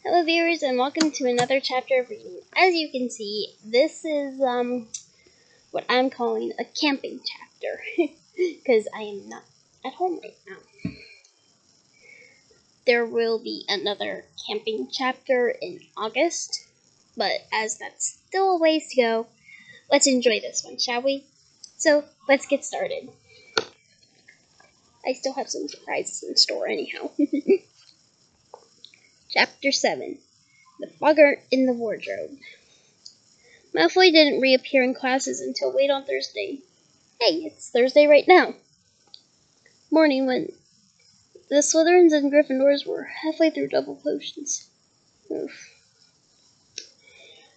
Hello viewers and welcome to another chapter of reading. As you can see, this is what I'm calling a camping chapter because I am not at home right now. There will be another camping chapter in August, but as that's still a ways to go, let's enjoy this one, shall we? So, let's get started. I still have some surprises in store anyhow. Chapter 7. The Boggart in the Wardrobe. Malfoy didn't reappear in classes until late on Thursday. Hey, it's Thursday right now. Morning when the Slytherins and Gryffindors were halfway through double potions. Oof.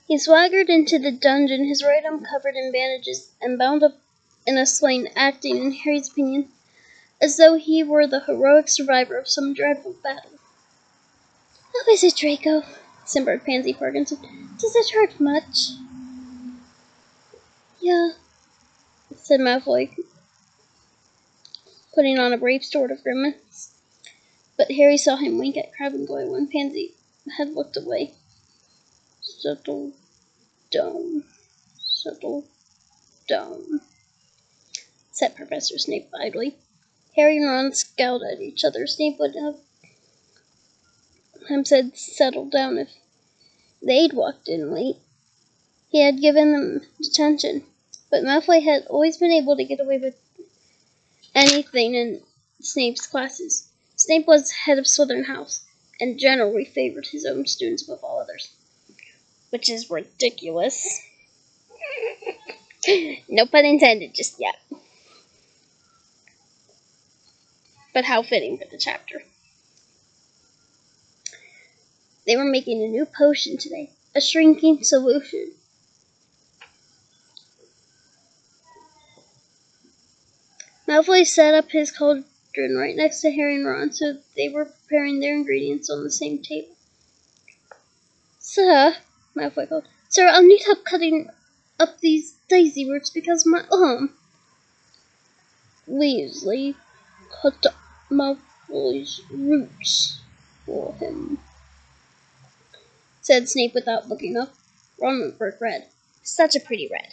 He swaggered into the dungeon, his right arm covered in bandages and bound up in a sling, acting, in Harry's opinion, as though he were the heroic survivor of some dreadful battle. "How is it, Draco?" simpered Pansy Parkinson. "Does it hurt much?" "Yeah," said Malfoy, putting on a brave sort of grimace. But Harry saw him wink at Crabbe and Goyle when Pansy had looked away. "Settle down, settle down," said Professor Snape idly. Harry and Ron scowled at each other. Snape would have said settle down if they'd walked in late. He had given them detention, but Malfoy had always been able to get away with anything in Snape's classes. Snape was head of Slytherin House, and generally favored his own students above all others. Which is ridiculous. No pun intended just yet. But how fitting for the chapter. They were making a new potion today, a shrinking solution. Malfoy set up his cauldron right next to Harry and Ron, so they were preparing their ingredients on the same table. "Sir," Malfoy called, "Sir, I'll need help cutting up these daisy roots because my arm." Weasley cut up Malfoy's roots for him, said Snape without looking up. Ron went brick red. Such a pretty red.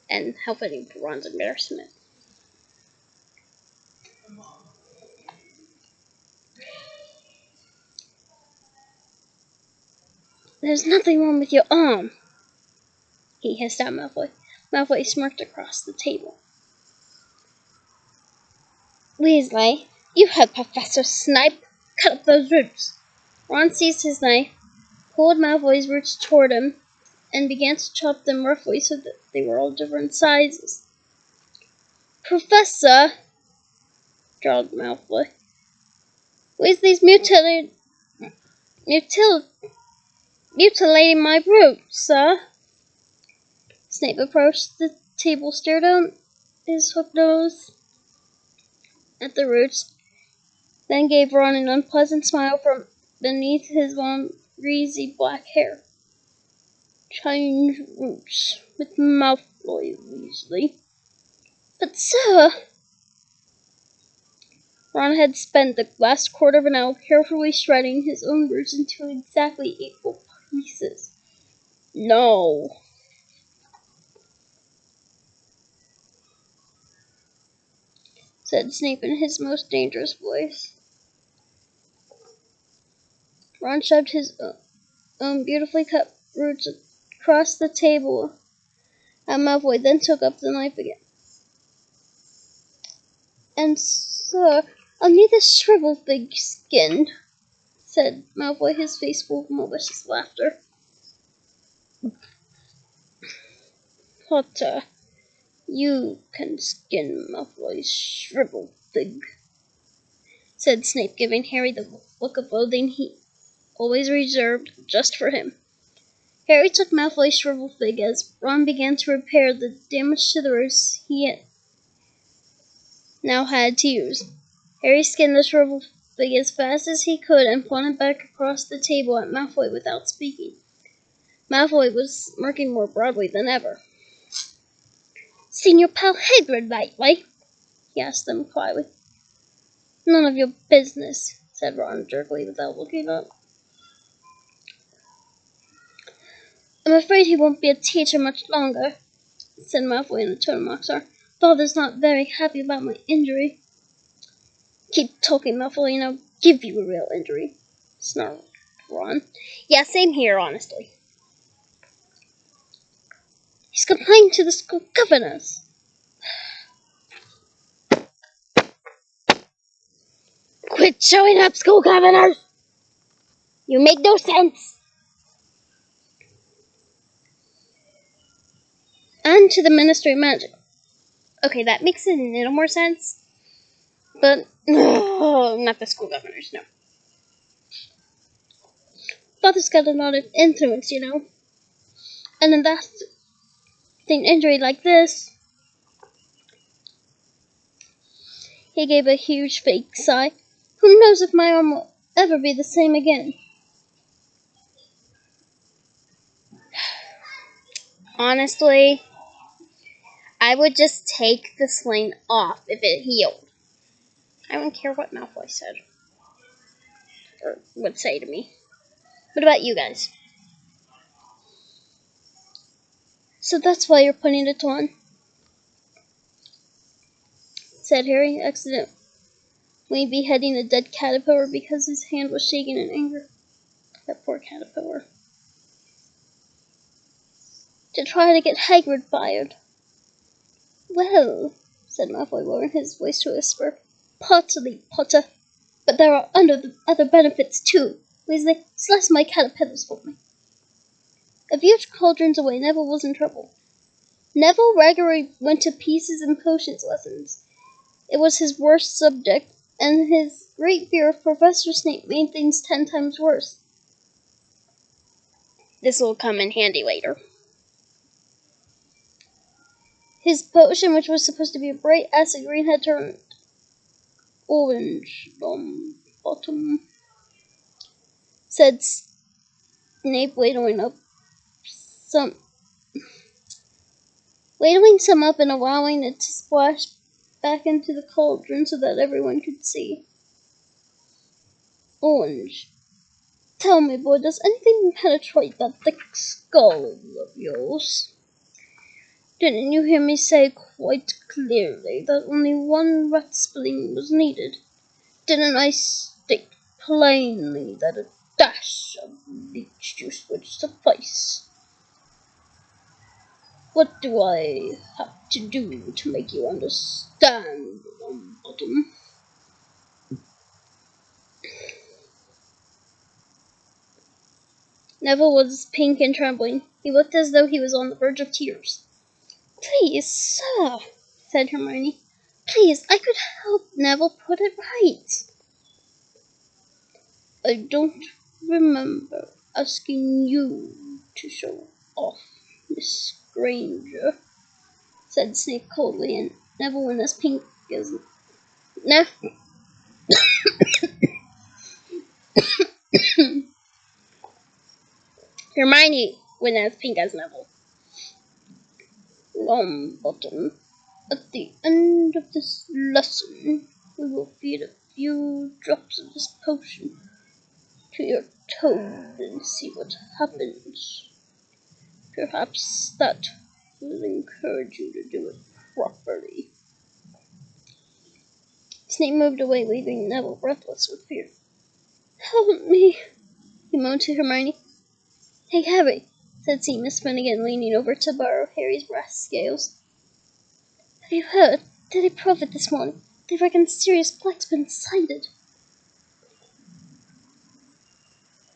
And how fitting for Ron's embarrassment. "There's nothing wrong with your arm," he hissed at Malfoy. Malfoy smirked across the table. "Weasley, you heard Professor Snape. Cut up those roots." Ron seized his knife, pulled Malfoy's roots toward him, and began to chop them roughly so that they were all different sizes. "Professor," drawled Malfoy, "Weasley's mutilating my roots, sir." Snape approached the table, stared down his hooked nose at the roots, then gave Ron an unpleasant smile from beneath his long, greasy black hair. "Change roots with Malfoy, Weasley." "But, sir..." Ron had spent the last quarter of an hour carefully shredding his own roots into exactly equal pieces. "No," said Snape in his most dangerous voice. Ron shoved his own beautifully cut roots across the table at Malfoy, then took up the knife again. "And, sir, I'll need this shriveled fig skinned," said Malfoy, his face full of malicious laughter. "Potter, you can skin Malfoy's shriveled fig," said Snape, giving Harry the look of loathing he always reserved just for him. Harry took Malfoy's shriveled fig as Ron began to repair the damage to the roots he now had to use. Harry skinned the shriveled fig as fast as he could and flung it back across the table at Malfoy without speaking. Malfoy was smirking more broadly than ever. "Seen your pal Hagrid lately?" he asked them quietly. "None of your business," said Ron jerkily without looking up. I'm afraid he won't be a teacher much longer, said Malfoy in a tone of mock sorrow. Father's not very happy about my injury. Keep talking, Malfoy, and I'll give you a real injury, snarled Ron. Yeah, same here, honestly. He's complained to the school governors. Quit showing up, school governors! You make no sense! And to the Ministry of Magic. Okay, that makes a little more sense. But, not the school governors, no. Father's got a lot of influence, you know. And in that thing injury like this, he gave a huge fake sigh. Who knows if my arm will ever be the same again? Honestly, I would just take the sling off if it healed. I don't care what Malfoy said. Or would say to me. What about you guys? So that's why you're putting it on, said Harry, accidentally beheading a dead caterpillar because his hand was shaking in anger. That poor caterpillar. To try to get Hagrid fired. Well, said Malfoy, lowering his voice to a whisper, partly, Potter, but there are other benefits too. Weasley, slice my caterpillars for me. A few cauldrons away, Neville was in trouble. Neville regularly went to pieces and potions lessons. It was his worst subject, and his great fear of Professor Snape made things 10 times worse. This will come in handy later. His potion, which was supposed to be a bright acid green, had turned orange on bottom, said Snape, ladling some up and allowing it to splash back into the cauldron so that everyone could see. Orange. Tell me, boy, does anything penetrate that thick skull of yours? Didn't you hear me say quite clearly that only one rat spleen was needed? Didn't I state plainly that a dash of leech juice would suffice? What do I have to do to make you understand, Longbottom? Neville was pink and trembling. He looked as though he was on the verge of tears. Please, sir, said Hermione. Please, I could help Neville put it right. I don't remember asking you to show off, Miss Granger, said Snape coldly, and Neville went as pink as Hermione went as pink as Neville. Longbottom, at the end of this lesson, we will feed a few drops of this potion to your toad and see what happens. Perhaps that will encourage you to do it properly. Snape moved away, leaving Neville breathless with fear. Help me, he moaned to Hermione. Hey, Harry, said Seamus Finnegan, leaning over to borrow Harry's brass scales. Have you heard? Daily Prophet this morning. They reckon Sirius Black's been sighted.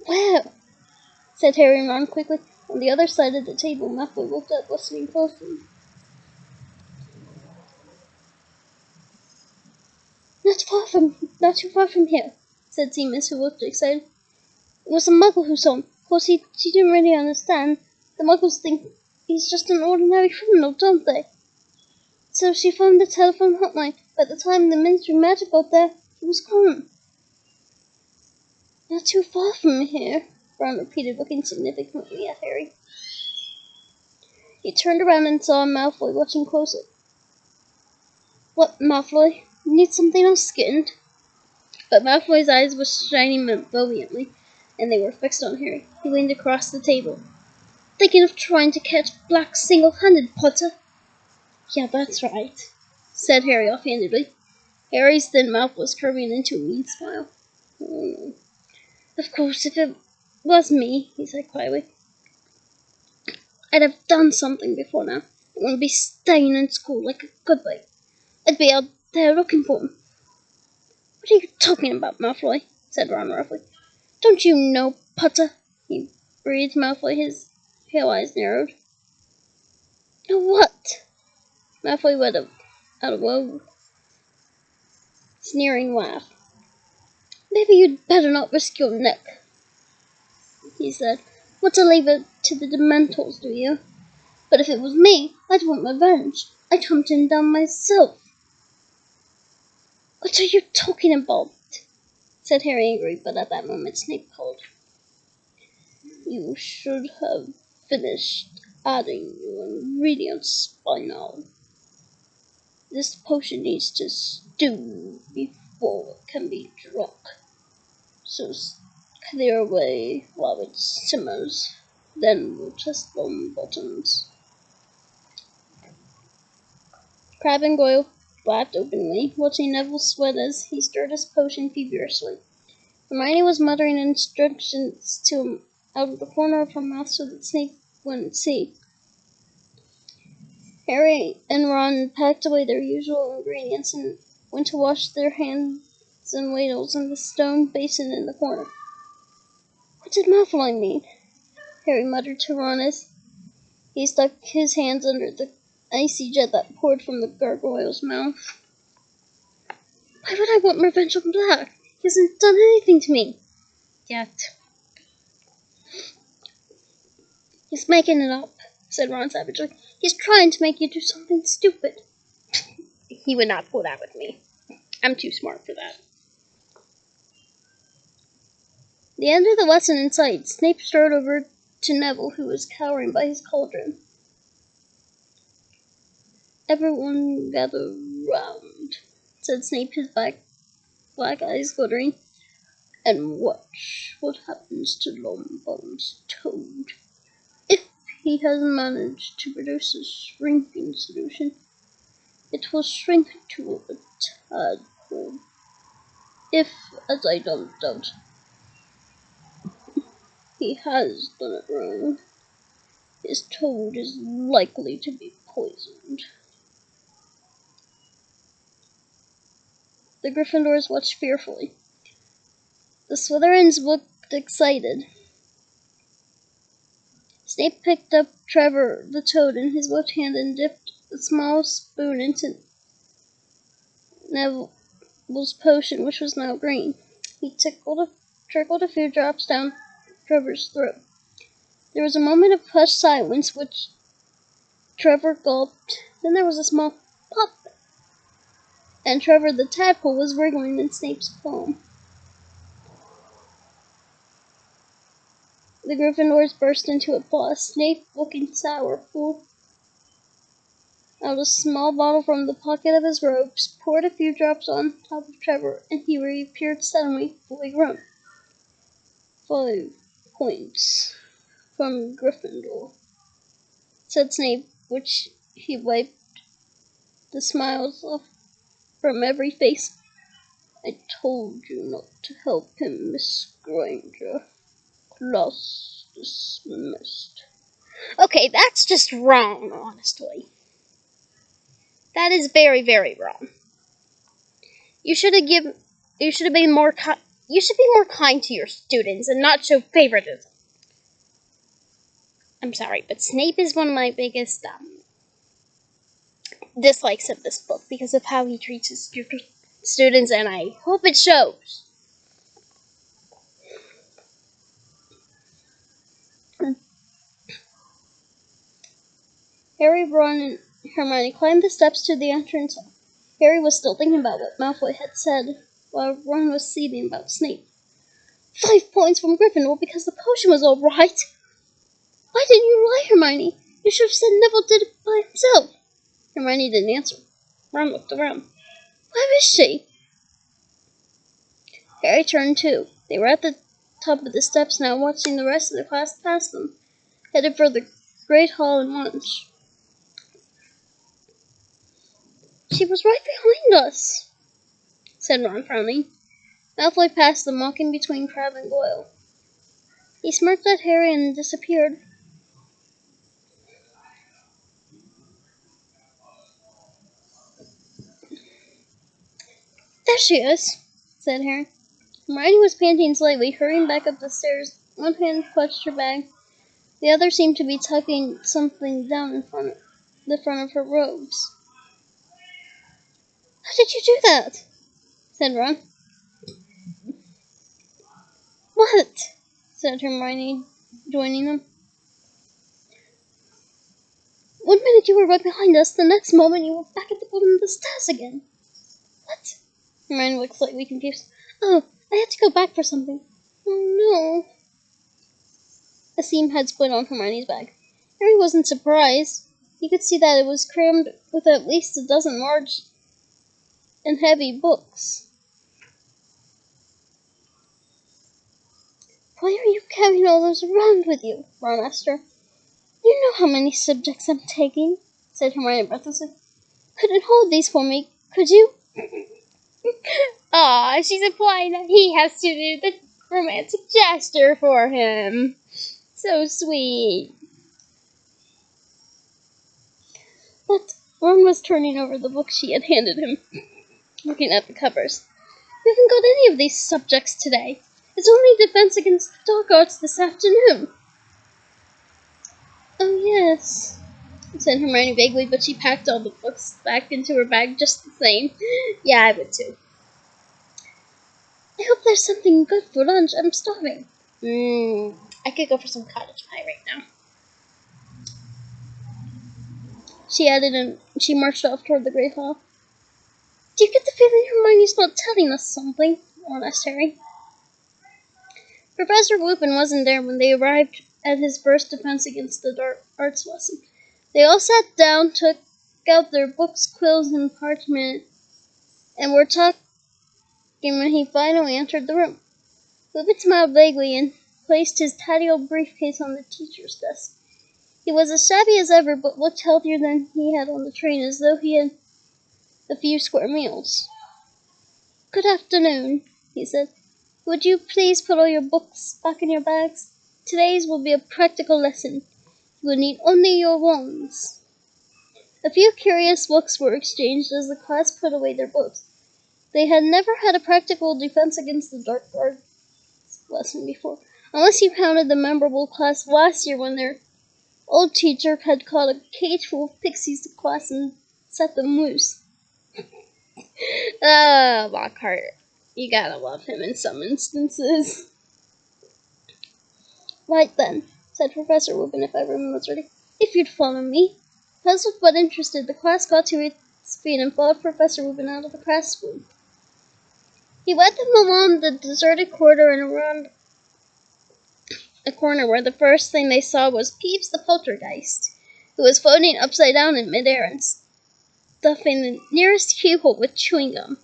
Where? Said Harry and Ron quickly. On the other side of the table, Malfoy looked up, listening closely. Not too far from here, said Seamus, who looked excited. It was a muggle who saw him. Of course, he didn't really understand. The muggles think he's just an ordinary criminal, don't they? So she phoned the telephone hotline. By the time the Ministry of Magic got there, he was gone. Not too far from here, Ron repeated, looking significantly at Harry. He turned around and saw Malfoy watching closely. What, Malfoy? You need something else skinned? But Malfoy's eyes were shining brilliantly, and they were fixed on Harry. He leaned across the table. thinking of trying to catch Black single-handed, Potter?" "Yeah, that's right," said Harry offhandedly. Harry's thin mouth was curving into a mean smile. "Oh, of course, if it was me," he said quietly, "I'd have done something before now. I wouldn't be staying in school like a good boy. I'd be out there looking for him." "What are you talking about, Malfoy?" said Ron roughly. "Don't you know, Potter?" He breathed. Malfoy, his pale eyes narrowed. "Know what?" Malfoy let out a low, sneering laugh. "Maybe you'd better not risk your neck," he said. "Want to leave it to the Dementors, do you? But if it was me, I'd want revenge. I'd hunt him down myself." "What are you talking about?" said Harry angrily, but at that moment Snape called. "You should have finished adding your ingredients by now. This potion needs to stew before it can be drunk. So clear away while it simmers. Then we'll test them buttons." Crabbe and Goyle laughed openly, watching Neville sweat as he stirred his potion feverishly. Hermione was muttering instructions to him out of the corner of her mouth so that Snape wouldn't see. Harry and Ron packed away their usual ingredients and went to wash their hands and ladles in the stone basin in the corner. "What did Malfoy mean?" Harry muttered to Ron as he stuck his hands under the icy jet that poured from the gargoyle's mouth. "Why would I want revenge on Black? He hasn't done anything to me. Yet." "He's making it up," said Ron savagely. "He's trying to make you do something stupid." "He would not pull that with me. I'm too smart for that." The end of the lesson in sight, Snape strode over to Neville, who was cowering by his cauldron. "Everyone gather round," said Snape, his black eyes glittering, "and watch what happens to Longbottom's toad. If he has managed to produce a shrinking solution, it will shrink to a tadpole. If, as I don't doubt, he has done it wrong, his toad is likely to be poisoned." The Gryffindors watched fearfully. The Slytherins looked excited. Snape picked up Trevor the Toad in his left hand and dipped a small spoon into Neville's potion, which was now green. He trickled a few drops down Trevor's throat. There was a moment of hushed silence, which Trevor gulped. Then there was a small pop, and Trevor the Tadpole was wriggling in Snape's palm. The Gryffindors burst into applause. Snape, looking sour, pulled out a small bottle from the pocket of his robes, poured a few drops on top of Trevor, and he reappeared suddenly, fully grown. 5 points from Gryffindor, said Snape, which he wiped the smiles off from every face. "I told you not to help him, Miss Granger. Class dismissed." "Okay, that's just wrong, honestly. That is very, very wrong. You should be more kind to your students and not show favoritism. I'm sorry, but Snape is one of my biggest dislikes of this book because of how he treats his students, and I hope it shows." Harry, Ron, and Hermione climbed the steps to the entrance hall. Harry was still thinking about what Malfoy had said, while Ron was seething about Snape. 5 points from Gryffindor because the potion was all right. Why didn't you lie, Hermione? You should have said Neville did it by himself. Hermione didn't answer. Ron looked around. Where is she? Harry turned too. They were at the top of the steps now, watching the rest of the class pass them. headed for the Great Hall and lunch. She was right behind us, said Ron, frowning. Malfoy passed them, walking between Crabbe and Goyle. He smirked at Harry and disappeared. There she is, said Harry. Hermione was panting slightly, hurrying back up the stairs. One hand clutched her bag. The other seemed to be tucking something down in the front of her robes. How did you do that? Said Ron. What? Said Hermione, joining them. One minute you were right behind us, the next moment you were back at the bottom of the stairs again. What? Hermione looked slightly confused. Oh, I had to go back for something. Oh no. A seam had split on Hermione's bag. Harry wasn't surprised. He could see that it was crammed with at least a dozen large and heavy books. Why are you carrying all those around with you? Ron asked her. You know how many subjects I'm taking, said Hermione breathlessly. Couldn't hold these for me, could you? Aw, she's implying that he has to do the romantic gesture for him. So sweet. But Ron was turning over the book she had handed him, looking at the covers. We haven't got any of these subjects today. It's only defense against the dark arts this afternoon. Oh, yes, said Hermione vaguely, but she packed all the books back into her bag just the same. Yeah, I would too. I hope there's something good for lunch. I'm starving. I could go for some cottage pie right now. She added, and she marched off toward the Great Hall. Do you get the feeling Hermione's not telling us something? Ron asked Harry. Professor Lupin wasn't there when they arrived at his first defense against the dark arts lesson. They all sat down, took out their books, quills, and parchment, and were talking when he finally entered the room. Lupin smiled vaguely and placed his tatty old briefcase on the teacher's desk. He was as shabby as ever, but looked healthier than he had on the train, as though he had a few square meals. Good afternoon, he said. Would you please put all your books back in your bags? Today's will be a practical lesson. You will need only your wands. A few curious looks were exchanged as the class put away their books. They had never had a practical defense against the dark arts lesson before, unless you counted the memorable class last year when their old teacher had caught a cage full of pixies to class and set them loose. Lockhart. You gotta love him in some instances. Right then, said Professor Lupin, if everyone was ready. If you'd follow me. Puzzled but interested, the class got to its feet and followed Professor Lupin out of the classroom. He led them along the deserted corridor and around a corner where the first thing they saw was Peeves the poltergeist, who was floating upside down in midair and stuffing the nearest keyhole with chewing gum.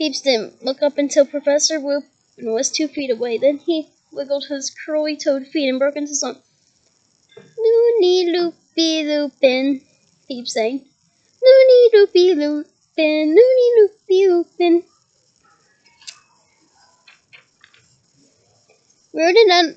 Peeves didn't look up until Professor Lupin was 2 feet away. Then he wiggled his curly-toed feet and broke into song. Loony loopy Lupin, Peeves sang. Loony loopy Lupin, loony loopy Lupin. Rude and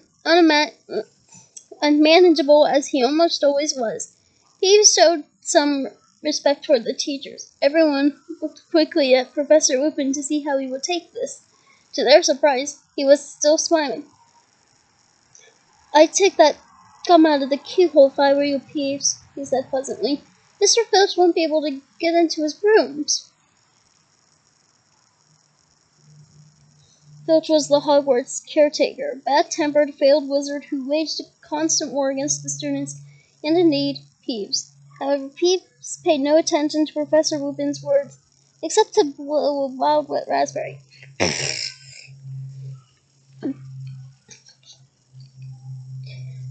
unmanageable as he almost always was, Peeves showed some respect toward the teachers. Everyone looked quickly at Professor Lupin to see how he would take this. To their surprise, he was still smiling. I'd take that gum out of the keyhole if I were you, Peeves, he said pleasantly. Mr. Filch won't be able to get into his rooms. Filch was the Hogwarts caretaker, a bad-tempered, failed wizard who waged a constant war against the students, and indeed, Peeves. However, Peeves paid no attention to Professor Lupin's words, except to blow a wild wet raspberry.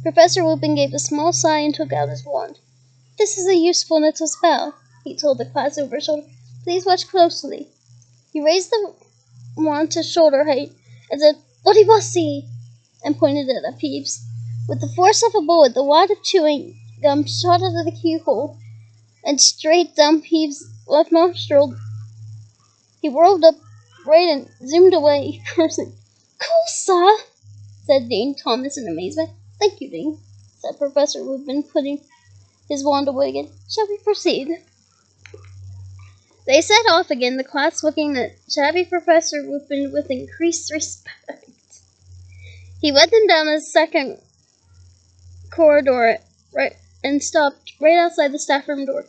Professor Lupin gave a small sigh and took out his wand. This is a useful little spell, he told the class over his shoulder. Please watch closely. He raised the wand to shoulder height and said, What he was see? And pointed it at Peeves. With the force of a bullet, the wad of chewing gum shot out of the keyhole and straight down Peeves' left nostril. He whirled up right and zoomed away, cursing. "Cool, sir," said Dean Thomas in amazement. "Thank you, Dean," said Professor Lupin, putting his wand away again. "Shall we proceed?" They set off again, the class looking at shabby Professor Lupin with increased respect. He led them down a second corridor and stopped right outside the staff room door.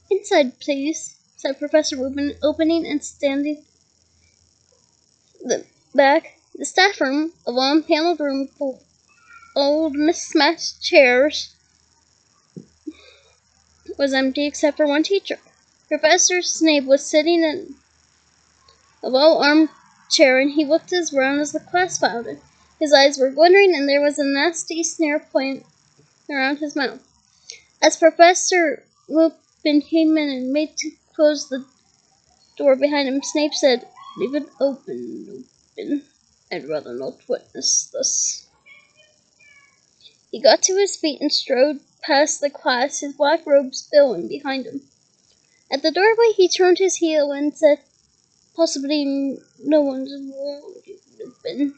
"Inside, please," said Professor Lupin, opening and standing the back. The staff room, a long paneled room full of old mismatched chairs, was empty except for one teacher. Professor Snape was sitting in a low-armed chair, and he looked as round as the class filed in. His eyes were glittering, and there was a nasty sneer point around his mouth. As Professor Lupin came in and made to close the door behind him, Snape said, "Leave it open, Lupin. I'd rather not witness this." He got to his feet and strode past the class, his black robes billowing behind him. At the doorway, he turned his heel and said, "Possibly no one's warned you, Lupin,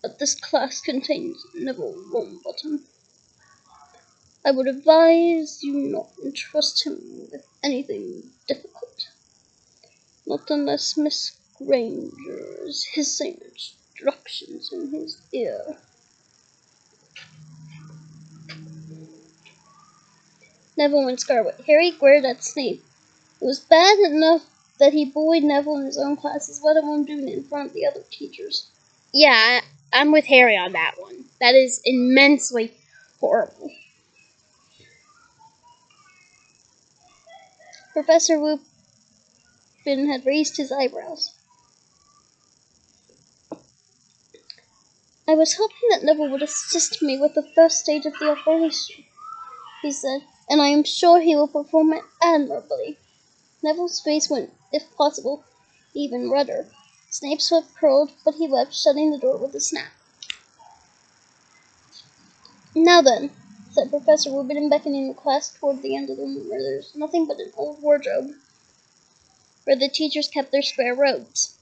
but this class contains Neville Longbottom. I would advise you not to entrust him with anything difficult. Not unless Miss Granger is hissing instructions in his ear." Neville went scarlet. Harry glared at Snape. It was bad enough that he bullied Neville in his own classes, let alone doing it in front of the other teachers. Yeah, I'm with Harry on that one. That is immensely horrible. Professor Lupin had raised his eyebrows. "I was hoping that Neville would assist me with the first stage of the operation," he said, "and I am sure he will perform it admirably." Neville's face went, if possible, even redder. Snape's lip curled, but he left, shutting the door with a snap. "Now then," said Professor Lupin, beckoning the class toward the end of the room where there's nothing but an old wardrobe, where the teachers kept their spare robes.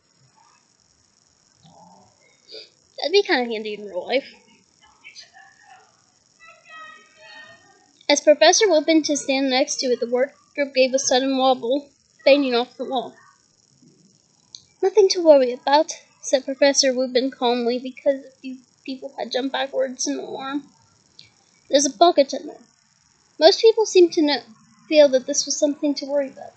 That'd be kind of handy in real life. As Professor Lupin to stand next to it, the wardrobe gave a sudden wobble, banging off the wall. "Nothing to worry about," said Professor Lupin calmly, because a few people had jumped backwards in alarm. "There's a boggart in there. Most people seem to feel that this was something to worry about."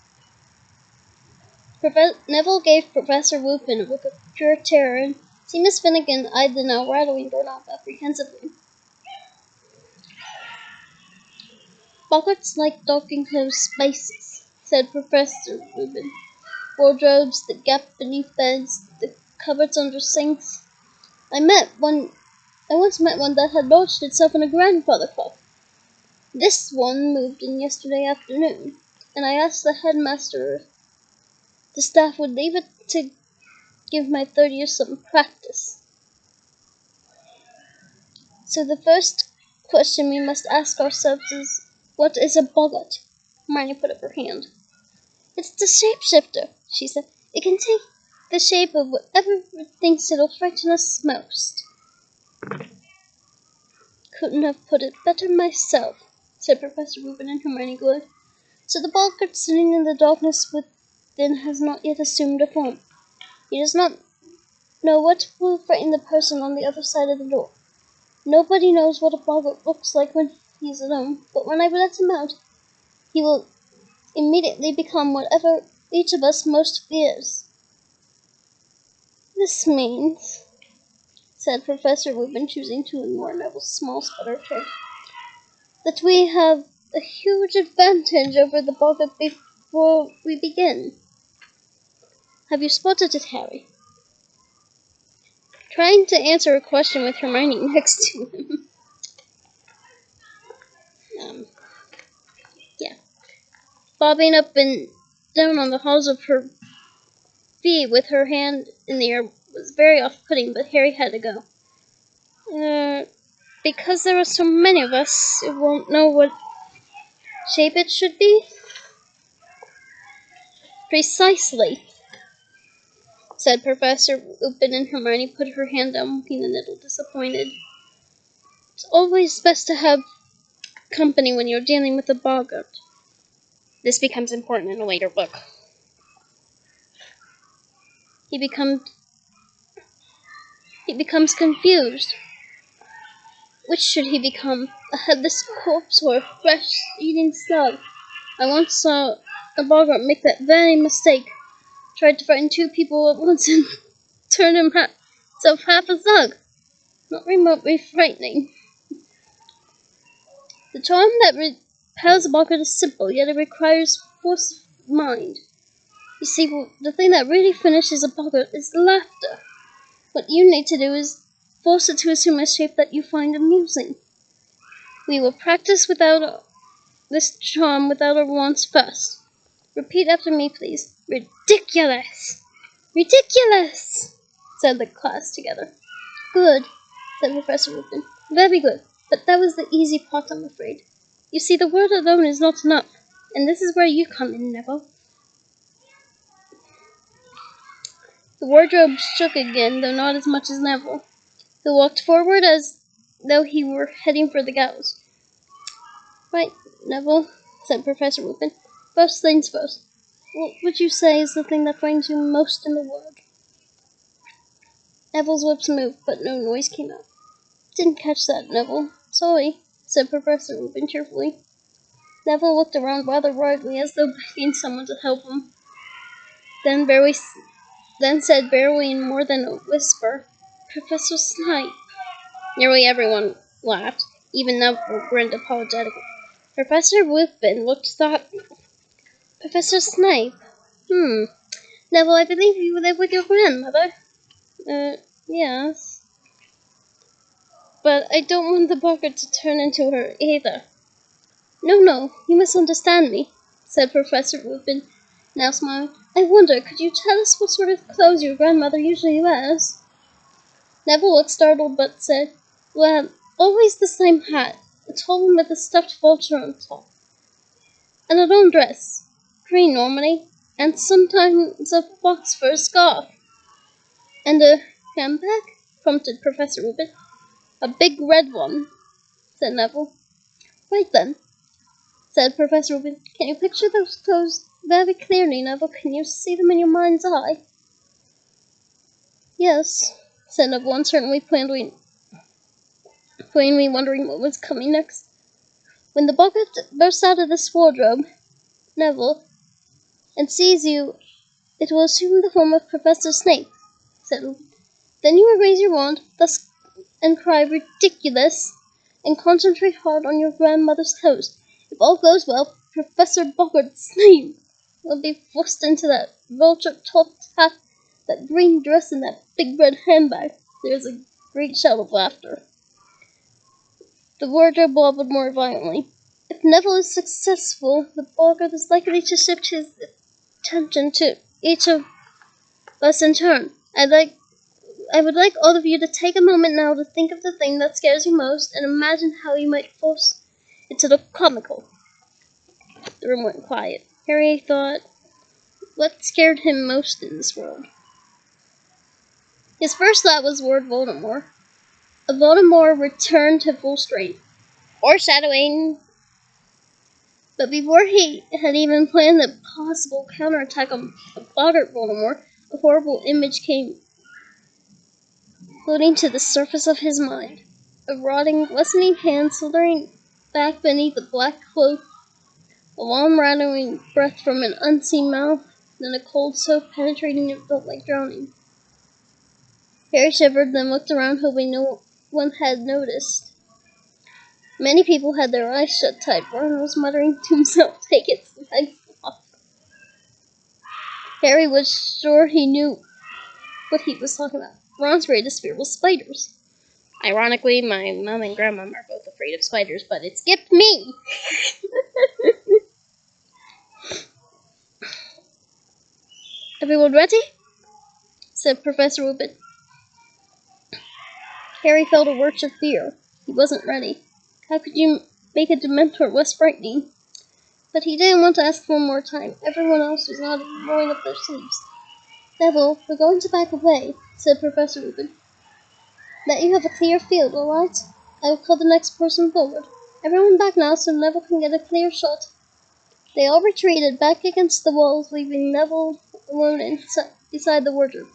Neville gave Professor Lupin a look of pure terror, and Seamus Finnegan eyed the now rattling doorknob apprehensively. "Boggarts like dog-enclosed spaces," said Professor Lupin. "Wardrobes that gap beneath beds, the cupboards under sinks. I once met one that had lodged itself in a grandfather clock. This one moved in yesterday afternoon, and I asked the headmaster if the staff would leave it to give my third year some practice. So the first question we must ask ourselves is, what is a boggart?" Hermione put up her hand. "It's the shapeshifter," she said. "It can take the shape of whatever it thinks it'll frighten us most." "Couldn't have put it better myself," said Professor Lupin, and Hermione glowed. "So the boggart sitting in the darkness within has not yet assumed a form. He does not know what will frighten the person on the other side of the door. Nobody knows what a boggart looks like when he is alone, but when I let him out, he will immediately become whatever each of us most fears." "This means," said Professor Lupin, choosing to ignore Neville's small sputter of hair, "that we have a huge advantage over the boggart before we begin. Have you spotted it, Harry?" Trying to answer a question with Hermione next to him. Yeah. Bobbing up and down on the halls of her feet with her hand in the air was very off-putting, but Harry had to go. because there are so many of us, it won't know what shape it should be? Precisely, said Professor Lupin, and Hermione put her hand down, looking a little disappointed. It's always best to have company when you're dealing with a boggart. This becomes important in a later book. He becomes confused. Which should he become? A headless corpse or a flesh-eating slug? I once saw a boggart make that very mistake. Tried to frighten two people at once and turned himself half a slug. Not remotely frightening. The charm that repels a boggart is simple, yet it requires force of mind. You see, the thing that really finishes a boggart is laughter. What you need to do is force it to assume a shape that you find amusing. We will practice without this charm without our wands first. Repeat after me, please. Ridiculous! Ridiculous! Said the class together. Good, said Professor Lupin. Very good. But that was the easy part, I'm afraid. You see, the word alone is not enough. And this is where you come in, Neville. The wardrobe shook again, though not as much as Neville. He walked forward as though he were heading for the gallows. Right, Neville, said Professor Lupin. First things first. What would you say is the thing that frightens you most in the world? Neville's lips moved, but no noise came out. Didn't catch that, Neville. Sorry, said Professor Lupin cheerfully. Neville looked around rather wildly, as though begging someone to help him. Then said barely in more than a whisper, Professor Snipe. Nearly everyone laughed. Even Neville grinned apologetically. Professor Lupin looked thoughtful. Professor Snipe? Neville, I believe you live with your grandmother. Yes. But I don't want the boggart to turn into her either. No, you misunderstand me, said Professor Lupin, now smiling. I wonder, could you tell us what sort of clothes your grandmother usually wears? Neville looked startled, but said, well, always the same hat, a tall one with a stuffed vulture on top. And a long dress, green normally, and sometimes a fox fur scarf. And a handbag? Prompted Professor Lupin. A big red one, said Neville. Right then, said Professor Lupin. Can you picture those clothes very clearly, Neville? Can you see them in your mind's eye? Yes, said Neville, uncertainly, plainly wondering what was coming next. When the boggart bursts out of this wardrobe, Neville, and sees you, it will assume the form of Professor Snape, said Lupin. Then you will raise your wand, thus, and cry ridiculous, and concentrate hard on your grandmother's toast. If all goes well, Professor Boggart Snape will be forced into that vulture-topped hat, that green dress, and that big red handbag. There was a great shout of laughter. The wardrobe wobbled more violently. If Neville is successful, the boggart is likely to shift his attention to each of us in turn. I would like all of you to take a moment now to think of the thing that scares you most and imagine how you might force it to look comical. The room went quiet. Harry thought, what scared him most in this world? His first thought was Lord Voldemort. Voldemort returned to full strength. Foreshadowing! But before he had even planned the possible counterattack on Boggart Voldemort, a horrible image came floating to the surface of his mind. A rotting, glistening hand slithering back beneath the black cloak, a long rattling breath from an unseen mouth, then a cold so penetrating it felt like drowning. Harry shivered, then looked around, hoping no one had noticed. Many people had their eyes shut tight. Ron was muttering to himself, take its legs off. Harry was sure he knew what he was talking about. Ron's greatest fear was spiders. Ironically, my mom and grandma are both afraid of spiders, but it skipped me! Everyone ready? Said Professor Lupin. Harry felt a rush of fear. He wasn't ready. How could you make a Dementor less frightening? But he didn't want to ask one more time. Everyone else was not rolling up their sleeves. Neville, we're going to back away, said Professor Lupin. Let you have a clear field, all right? I will call the next person forward. Everyone back now so Neville can get a clear shot. They all retreated back against the walls, leaving Neville alone beside the wardrobe.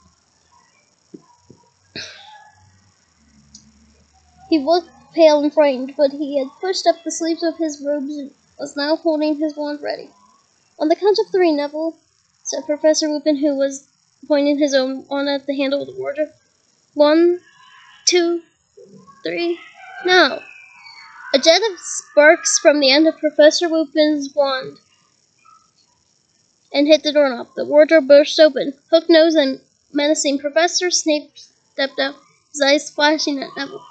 He looked pale and frightened, but he had pushed up the sleeves of his robes and was now holding his wand ready. On the count of 3, Neville, said Professor Lupin, who was pointing his own wand at the handle of the wardrobe. 1, 2, 3, now! A jet of sparks from the end of Professor Lupin's wand and hit the doorknob. The wardrobe burst open. Hook-nosed and menacing, Professor Snape stepped out, his eyes flashing at Neville.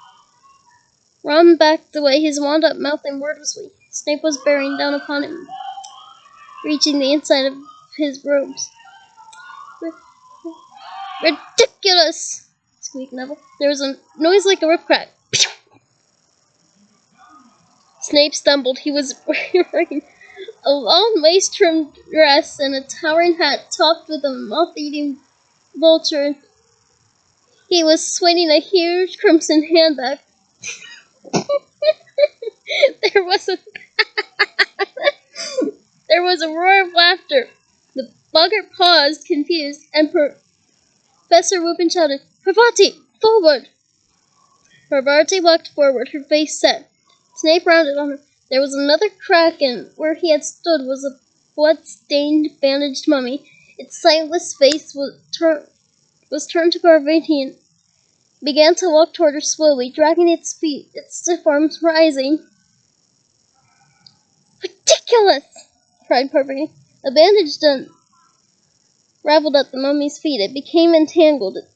Ron backed away, his wand up, mouthing wordlessly. Snape was bearing down upon him, reaching the inside of his robes. Ridiculous! Squeaked Neville. There was a noise like a rip-crack. Snape stumbled. He was wearing a long lace-trimmed dress and a towering hat topped with a moth-eating vulture. He was swinging a huge crimson handbag. There was a roar of laughter. The boggart paused, confused, and Professor Lupin shouted, "Parvati, forward!" Parvati walked forward, her face set. Snape rounded on her. There was another crack, and where he had stood was a blood-stained, bandaged mummy. Its sightless face was turned to Parvati and began to walk toward her slowly, dragging its feet, its stiff arms rising. "Ridiculous!" cried Parvati. A bandage raveled at the mummy's feet. It became entangled. It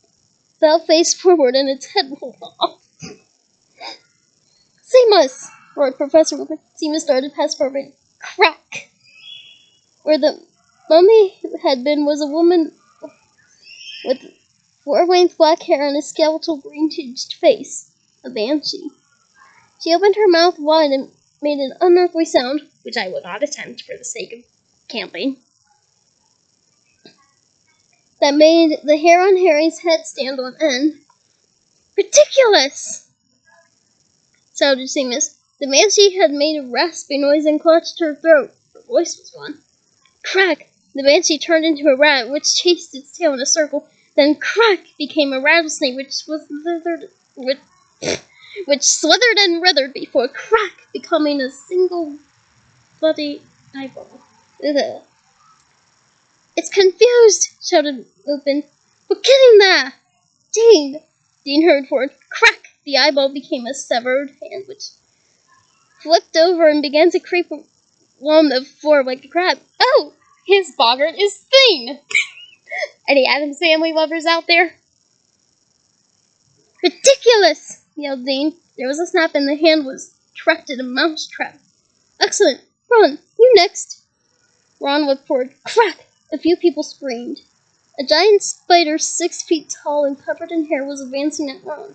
fell face forward, and its head rolled off. "Seamus!" roared Professor Lupin. Seamus darted past Parvati. Crack! Where the mummy had been was a woman with floor-length black hair and a skeletal green-tinged face. A banshee. She opened her mouth wide and made an unearthly sound, which I will not attempt for the sake of camping, that made the hair on Harry's head stand on end. "Ridiculous!" shouted Seamus. The banshee had made a rasping noise and clutched her throat. Her voice was gone. Crack! The banshee turned into a rat, which chased its tail in a circle. Then crack! Became a rattlesnake, which slithered and writhered before crack, becoming a single bloody eyeball. Ugh. "It's confused!" shouted Lupin. "We're getting there!" Dean hurried forward. Crack! The eyeball became a severed hand, which flipped over and began to creep along the floor like a crab. "Oh! His boggart is thin!" Any Addams Family lovers out there? "Ridiculous!" yelled Dean. There was a snap and the hand was trapped in a mouse trap. "Excellent! Ron, you next!" Ron whipped forward. Crack! A few people screamed. A giant spider 6 feet tall and covered in hair was advancing at Ron,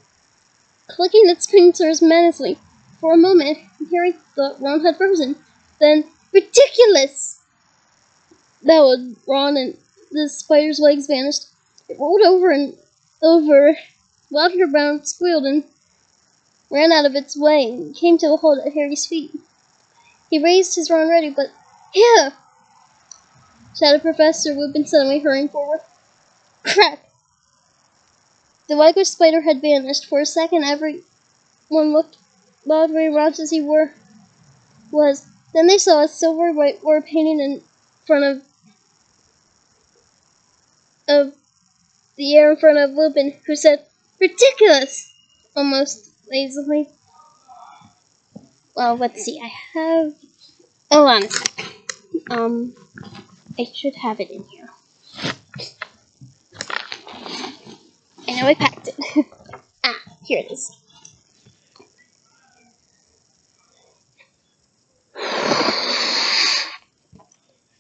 clicking its pincers menacingly. For a moment, Harry thought Ron had frozen. Then, ridiculous! Bellowed Ron, and the spider's legs vanished. It rolled over and over. Louder Brown squealed and ran out of its way and came to a halt at Harry's feet. He raised his wand ready, but "Here!" shouted Professor Lupin, suddenly hurrying forward. Crack! The legless spider had vanished. For a second, everyone looked wildly around as he was. Then they saw a silver white war painting in front of the air in front of Lupin, who said, "Ridiculous!" almost lazily. Well, let's see. I have. Hold on a sec. I should have it in here. I know I packed it. Here it is.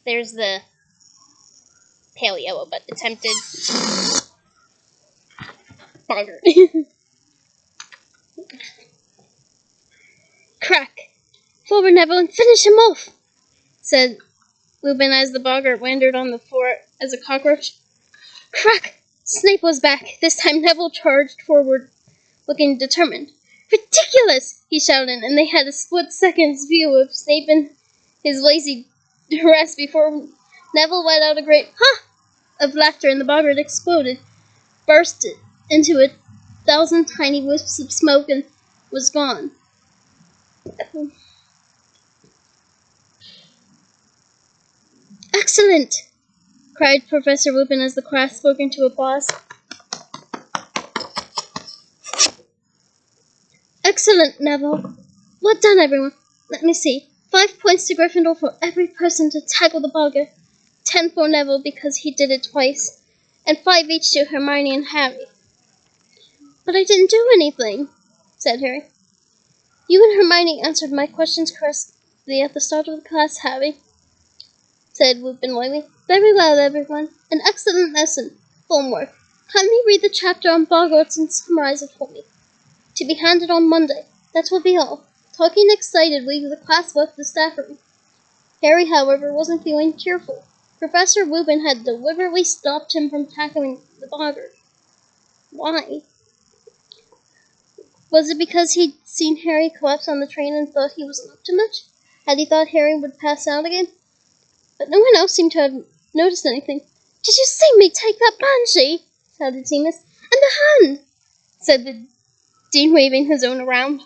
There's the pale yellow but attempted boggart. Forward, Neville, and finish him off, said Lupin as the boggart wandered on the floor as a cockroach. Crack! Snape was back. This time Neville charged forward, looking determined. Ridiculous! He shouted, and they had a split-second's view of Snape in his lazy dress before Neville let out a great "ha!" of laughter, and the boggart exploded, burst into 1,000 tiny wisps of smoke, and was gone. Excellent! Cried Professor Lupin as the class broke into applause. Excellent, Neville. Well done, everyone. Let me see. 5 points to Gryffindor for every person to tackle the boggart. 10 for Neville because he did it twice. And 5 each to Hermione and Harry. But I didn't do anything, said Harry. You and Hermione answered my questions correctly at the start of the class, Harry, said Lupin lightly. Very well, everyone. An excellent lesson. Homework. Kindly read the chapter on boggarts and summarize it for me. To be handed on Monday. That will be all. Talking excitedly, the class left the staff room. Harry, however, wasn't feeling cheerful. Professor Lupin had deliberately stopped him from tackling the boggart. Why? Was it because he'd seen Harry collapse on the train and thought he wasn't up to much? Had he thought Harry would pass out again? But no one else seemed to have noticed anything. Did you see me take that banshee? Shouted Seamus. And the hand, said the Dean, waving his own around.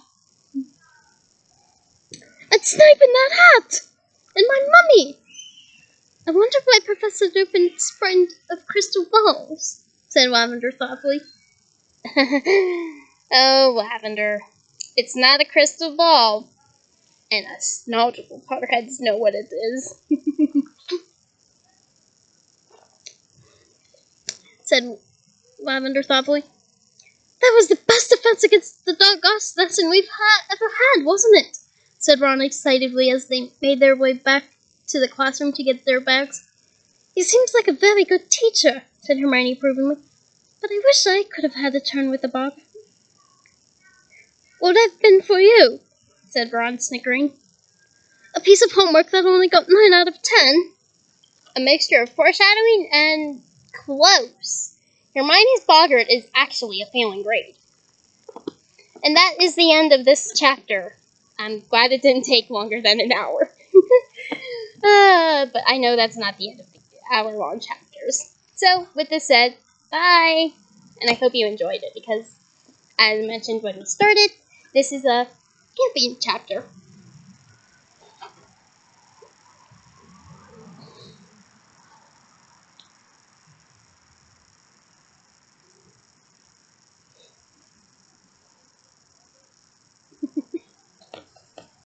And Snape in that hat! And my mummy! I wonder why Professor Lupin's friend of crystal balls, said Lavender thoughtfully. Oh, Lavender. It's not a crystal ball. And us knowledgeable Potterheads know what it is. Said Lavender thoughtfully. That was the best defense against the dog-goss lesson we've ever had, wasn't it? Said Ron excitedly as they made their way back to the classroom to get their bags. He seems like a very good teacher, said Hermione approvingly. But I wish I could have had a turn with the bog. What would have been for you? Said Ron, snickering. A piece of homework that only got 9 out of 10. A mixture of foreshadowing and close. Hermione's boggart is actually a failing grade. And that is the end of this chapter. I'm glad it didn't take longer than an hour. But I know that's not the end of the hour-long chapters. So, with this said, bye! And I hope you enjoyed it, because, as mentioned when we started, this is a camping chapter.